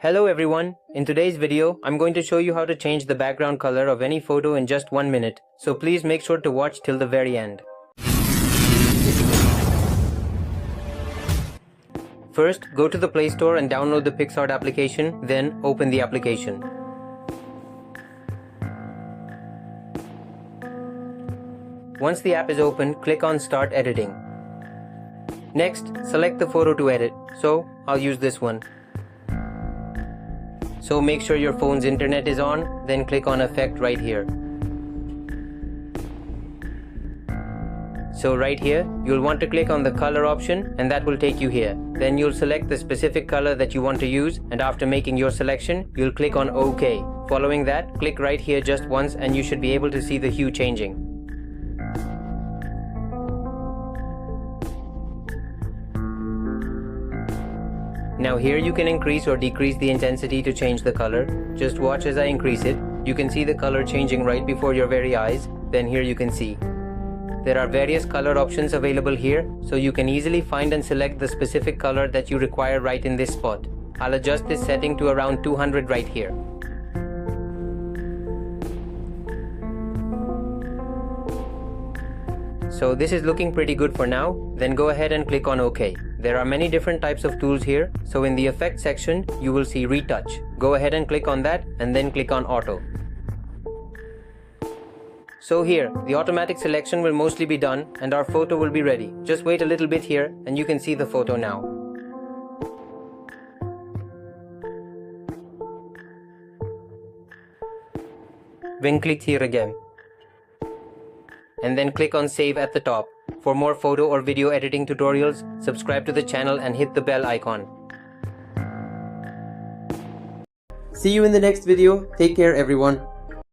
Hello everyone, in today's video, I'm going to show you how to change the background color of any photo in just 1 minute, so please make sure to watch till the very end. First, go to the Play Store and download the PicsArt application, then open the application. Once the app is open, click on Start Editing. Next, select the photo to edit, so I'll use this one. So make sure your phone's internet is on, then click on Effect right here. So right here, you'll want to click on the color option and that will take you here. Then you'll select the specific color that you want to use, and after making your selection, you'll click on OK. Following that, click right here just once and you should be able to see the hue changing. Now here you can increase or decrease the intensity to change the color. Just watch as I increase it. You can see the color changing right before your very eyes. Then here you can see. There are various color options available here, so you can easily find and select the specific color that you require right in this spot. I'll adjust this setting to around 200 right here. So this is looking pretty good for now. Then go ahead and click on OK. There are many different types of tools here, so in the effect section you will see retouch. Go ahead and click on that and then click on auto. So here, the automatic selection will mostly be done and our photo will be ready. Just wait a little bit here and you can see the photo now. Then click here again. And then click on Save at the top. For more photo or video editing tutorials, subscribe to the channel and hit the bell icon. See you in the next video. Take care everyone.